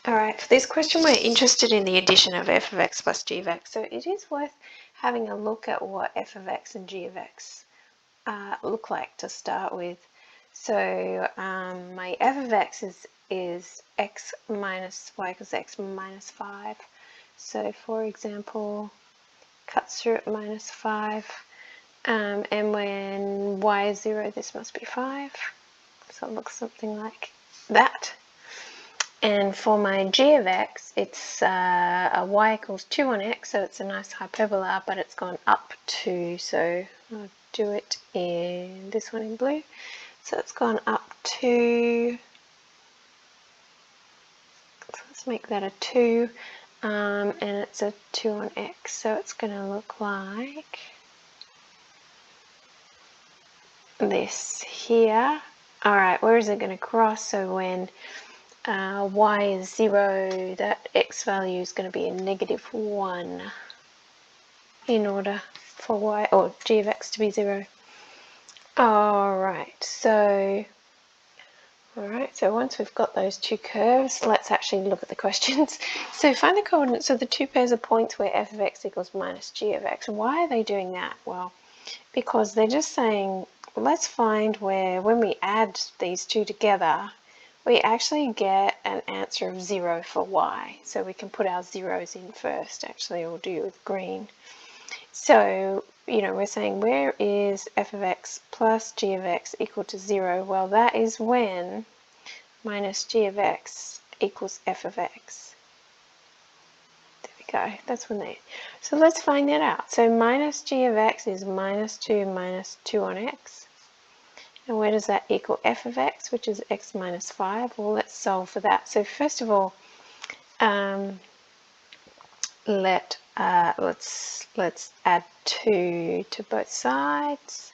Alright, for this question we're interested in the addition of f of x plus g of x. So it is worth having a look at what f of x and g of x look like to start with. So my f of x is x minus y equals x minus 5. So for example, cuts through at minus 5. And when y is 0, this must be 5. So it looks something like that. And for my g of x, it's a y equals 2 on x, so it's a nice hyperbola, but it's gone up 2. So I'll do it in this one in blue. So it's gone up 2. So let's make that a 2. And it's a 2 on x, so it's going to look like this here. Alright, where is it going to cross? So when y is 0, that x value is going to be a negative 1 in order for y or g of x to be 0. Alright, so once we've got those two curves, let's actually look at the questions. So find the coordinates of the two pairs of points where f of x equals minus g of x. Why are they doing that? Well, because they're just saying, let's find where when we add these two together, we actually get an answer of 0 for y. So we can put our zeros in first. Actually, we'll do it with green. So, we're saying where is f of x plus g of x equal to 0? Well, that is when minus g of x equals f of x. There we go. That's when they... So let's find that out. So minus g of x is minus 2 on x. And where does that equal f of x, which is x minus 5? Well, let's solve for that. So first of all, let's add 2 to both sides.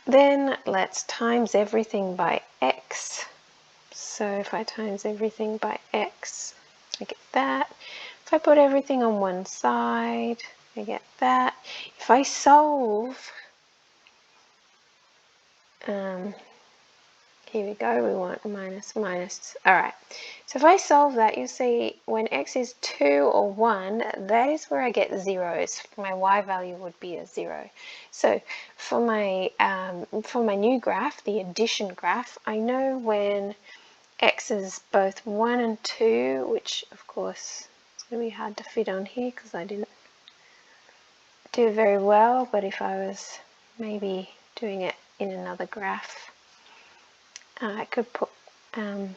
Then let's times everything by x. So if I times everything by x, I get that. If I put everything on one side, I get that. If I solve, here we go, we want minus. Alright, so if I solve that, you'll see when x is 2 or 1, that is where I get zeros. My y value would be a 0. So for my new graph, the addition graph, I know when x is both 1 and 2, which of course it's going to be hard to fit on here because I didn't do very well, but if I was maybe doing it in another graph, I could put 1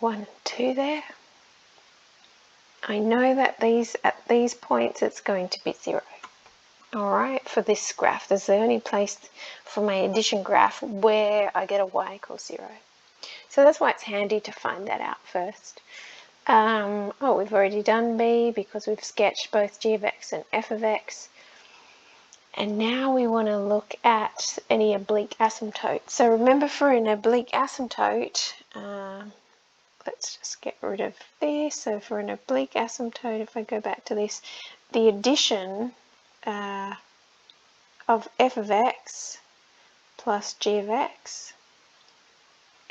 and 2 there. I know that at these points it's going to be 0. Alright, for this graph, there's the only place for my addition graph where I get a y equals 0. So that's why it's handy to find that out first. We've already done b because we've sketched both g of x and f of x. And now we want to look at any oblique asymptote. So remember, for an oblique asymptote, let's just get rid of this. So for an oblique asymptote, if I go back to this, the addition of f of x plus g of x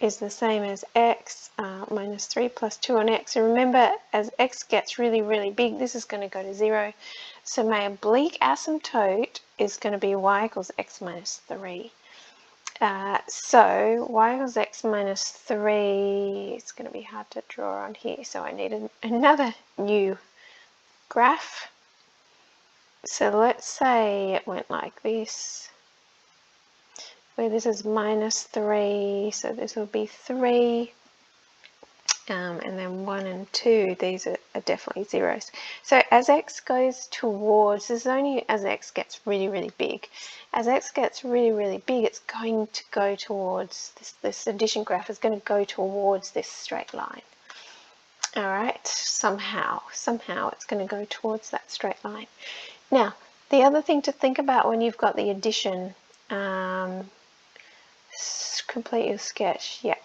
is the same as x minus 3 plus 2 on x. And remember, as x gets really, really big, this is going to go to 0. So my oblique asymptote is going to be y equals x minus 3. So y equals x minus 3, it's going to be hard to draw on here, so I need another new graph. So let's say it went like this, where this is minus 3, so this will be 3, and then 1 and 2, these are definitely zeros. So as x goes towards, this is only as x gets really, really big. As x gets really, really big, it's going to go towards, this addition graph is going to go towards this straight line. Alright, somehow it's going to go towards that straight line. Now, the other thing to think about when you've got the addition, complete your sketch, yep.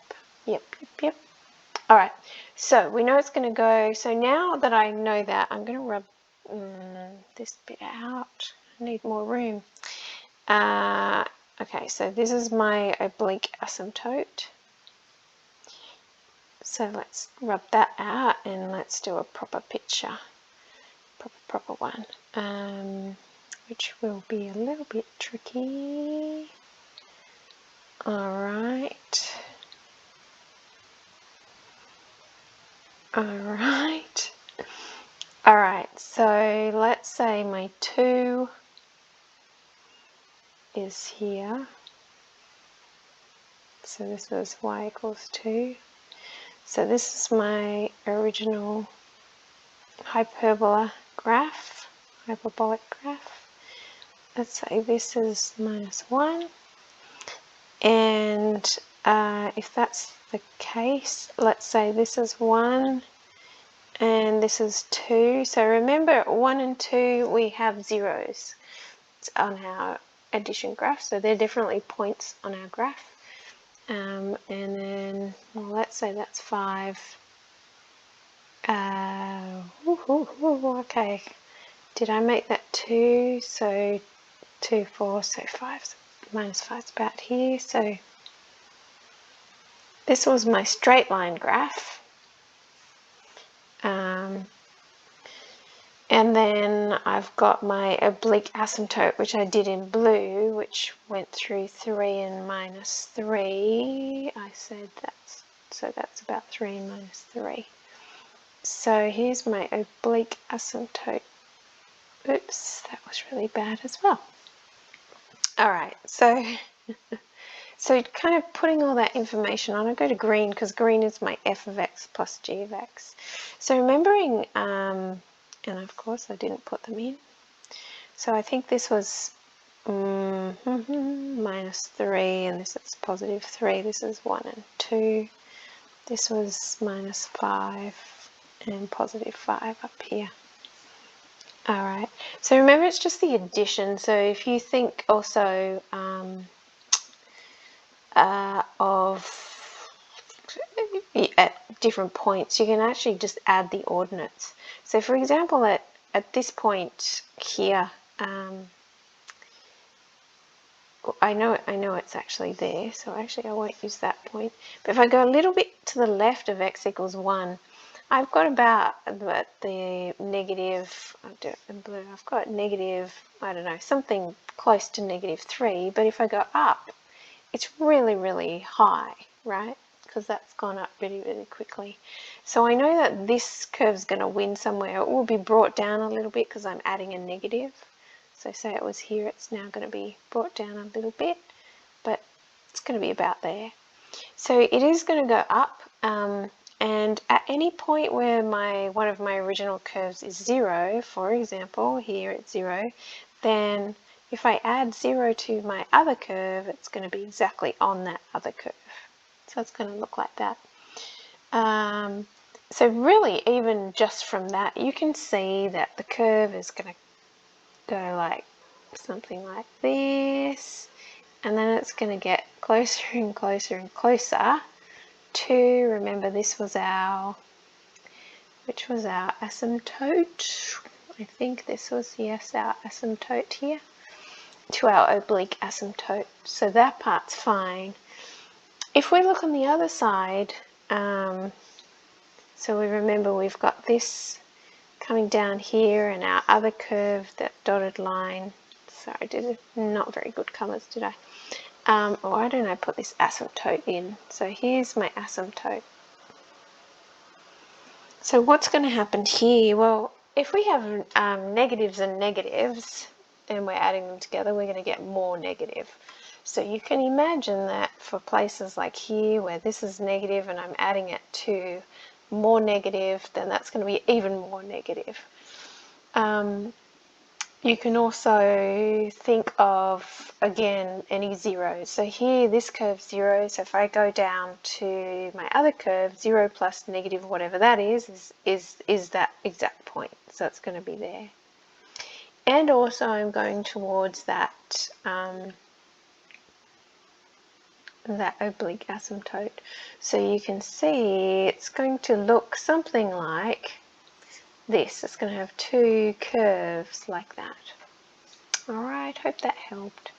Alright, so we know it's going to go, so now that I know that, I'm going to rub this bit out. I need more room. Okay, so this is my oblique asymptote. So let's rub that out and let's do a proper picture, proper one, which will be a little bit tricky. Alright. Alright. Alright, so let's say my 2 is here. So this was y equals 2. So this is my original hyperbolic graph. Let's say this is -1. And if that's the case, let's say this is 1 and this is 2. So remember, 1 and 2, we have zeros on our addition graph, so they're definitely points on our graph. And then, well, let's say that's 5. Okay, did I make that 2? So 2, 4, so 5, -5 is about here. So this was my straight line graph. And then I've got my oblique asymptote, which I did in blue, which went through 3 and -3. I said that's about 3 and -3. So here's my oblique asymptote. Oops, that was really bad as well. Alright, so kind of putting all that information on, I go to green because green is my f of x plus g of x. So remembering, and of course I didn't put them in. So I think this was -3 and this is +3. This is 1 and 2. This was -5 and +5 up here. Alright, so remember it's just the addition. So if you think also of at different points, you can actually just add the ordinates. So for example, at this point here, I know it's actually there, so actually I won't use that point. But if I go a little bit to the left of x equals 1, I've got about the negative, I'll do it in blue, I've got negative, I don't know, something close to -3, but if I go up, it's really, really high, right? Because that's gone up really, really quickly. So I know that this curve's going to win somewhere. It will be brought down a little bit because I'm adding a negative. So say it was here, it's now going to be brought down a little bit, but it's going to be about there. So it is going to go up, and at any point where one of my original curves is 0, for example, here it's 0, then if I add 0 to my other curve, it's going to be exactly on that other curve. So it's going to look like that. So really, even just from that, you can see that the curve is going to go like something like this, and then it's going to get closer and closer and closer to, remember this was which was our asymptote? I think this was, yes, our asymptote here, to our oblique asymptote. So that part's fine. If we look on the other side, so we remember we've got this coming down here and our other curve, that dotted line. Sorry, I did not very good colours, did I? Why don't I put this asymptote in? So here's my asymptote. So what's going to happen here? Well, if we have negatives and negatives and we're adding them together, we're going to get more negative. So you can imagine that for places like here where this is negative and I'm adding it to more negative, then that's going to be even more negative. You can also think of, again, any zeros. So here, this curve's 0. So if I go down to my other curve, 0 plus negative whatever that is that exact point. So it's going to be there. And also I'm going towards that that oblique asymptote. So you can see it's going to look something like this. It's going to have two curves like that. Alright, hope that helped.